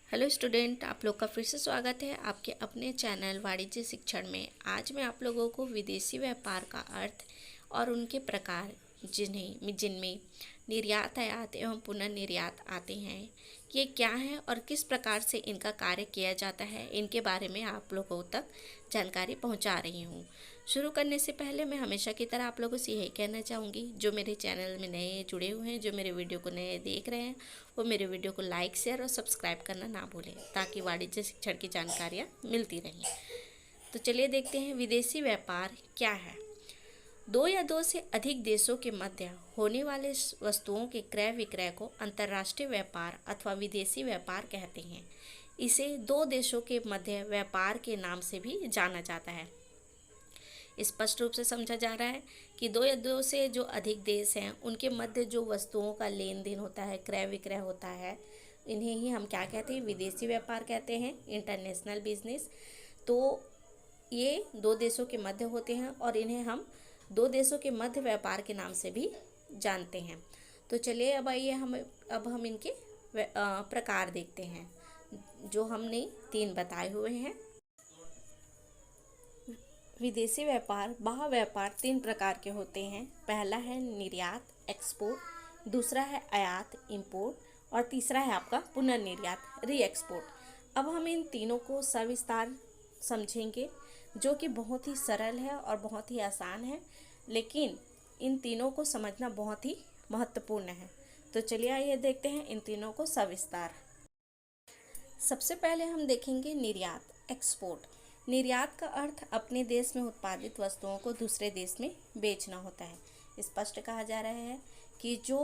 Hello student, आप लोग का फिर से स्वागत है आपके अपने चैनल वाणिज्य शिक्षण में। आज मैं आप लोगों को विदेशी व्यापार का अर्थ और उनके प्रकार जिनमें निर्यात, आयात एवं पुनर्निर्यात आते हैं, ये क्या है और किस प्रकार से इनका कार्य किया जाता है, इनके बारे में आप लोगों तक जानकारी पहुंचा रही हूँ। शुरू करने से पहले मैं हमेशा की तरह आप लोगों से यही कहना चाहूँगी, जो मेरे चैनल में नए जुड़े हुए हैं, जो मेरे वीडियो को नए देख रहे हैं, वो मेरे वीडियो को लाइक, शेयर और सब्सक्राइब करना ना भूलें, ताकि वाणिज्य शिक्षण की जानकारियाँ मिलती रहें। तो चलिए देखते हैं विदेशी व्यापार क्या है। दो या दो से अधिक देशों के मध्य होने वाले वस्तुओं के क्रय विक्रय को अंतर्राष्ट्रीय व्यापार अथवा विदेशी व्यापार कहते हैं। इसे दो देशों के मध्य व्यापार के नाम से भी जाना जाता है। स्पष्ट रूप से समझा जा रहा है कि दो या दो से जो अधिक देश हैं, उनके मध्य जो वस्तुओं का लेन देन होता है, क्रय विक्रय होता है, इन्हें ही हम क्या कहते हैं, विदेशी व्यापार कहते हैं, इंटरनेशनल बिजनेस। तो ये दो देशों के मध्य होते हैं और इन्हें हम दो देशों के मध्य व्यापार के नाम से भी जानते हैं। तो चलिए अब आइए हम इनके प्रकार देखते हैं, जो हमने 3 बताए हुए हैं। विदेशी व्यापार, बाह्य व्यापार 3 प्रकार के होते हैं। पहला है निर्यात, एक्सपोर्ट, दूसरा है आयात, इंपोर्ट, और तीसरा है आपका पुनर्निर्यात, री एक्सपोर्ट। अब हम इन तीनों को सविस्तार समझेंगे, जो कि बहुत ही सरल है और बहुत ही आसान है, लेकिन इन तीनों को समझना बहुत ही महत्वपूर्ण है। तो चलिए आइए देखते हैं इन तीनों को सविस्तार। सबसे पहले हम देखेंगे निर्यात, एक्सपोर्ट। निर्यात का अर्थ अपने देश में उत्पादित वस्तुओं को दूसरे देश में बेचना होता है। स्पष्ट कहा जा रहा है कि जो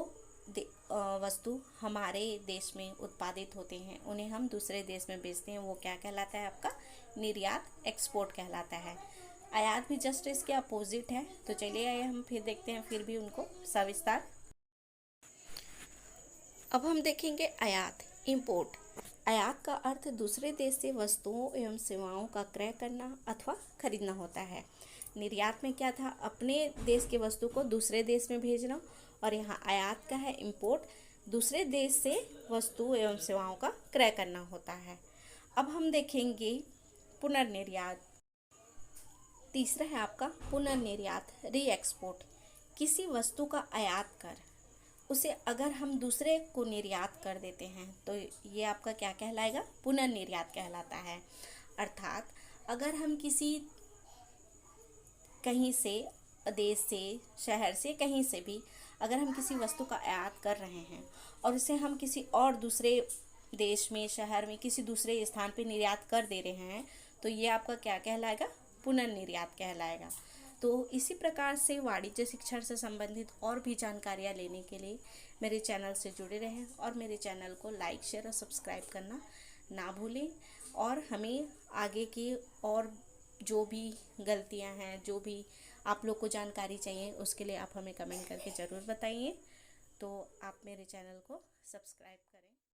वस्तु हमारे देश में उत्पादित होते हैं, उन्हें हम दूसरे देश में बेचते हैं, वो क्या कहलाता है, आपका निर्यात, एक्सपोर्ट कहलाता है। आयात भी जस्ट इसके अपोजिट है। तो चलिए आइए हम फिर देखते हैं फिर भी उनको सविस्तार। अब हम देखेंगे आयात, इंपोर्ट। आयात का अर्थ दूसरे देश से वस्तुओं एवं सेवाओं का क्रय करना अथवा खरीदना होता है। निर्यात में क्या था, अपने देश की वस्तु को दूसरे देश में भेजना, और यहाँ आयात का है इंपोर्ट, दूसरे देश से वस्तु एवं सेवाओं का क्रय करना होता है। अब हम देखेंगे पुनर्निर्यात। तीसरा है आपका पुनर्निर्यात, री एक्सपोर्ट। किसी वस्तु का आयात कर उसे अगर हम दूसरे को निर्यात कर देते हैं, तो ये आपका क्या कहलाएगा, पुनर्निर्यात कहलाता है। अर्थात अगर हम किसी कहीं से, देश से, शहर से, कहीं से भी अगर हम किसी वस्तु का आयात कर रहे हैं और उसे हम किसी और दूसरे देश में, शहर में, किसी दूसरे स्थान पे निर्यात कर दे रहे हैं, तो ये आपका क्या कहलाएगा, पुनर्निर्यात कहलाएगा। तो इसी प्रकार से वाणिज्य शिक्षण से संबंधित और भी जानकारियाँ लेने के लिए मेरे चैनल से जुड़े रहें और मेरे चैनल को लाइक, शेयर और सब्सक्राइब करना ना भूलें। और हमें आगे की और जो भी गलतियां हैं, जो भी आप लोग को जानकारी चाहिए, उसके लिए आप हमें कमेंट करके ज़रूर बताइए। तो आप मेरे चैनल को सब्सक्राइब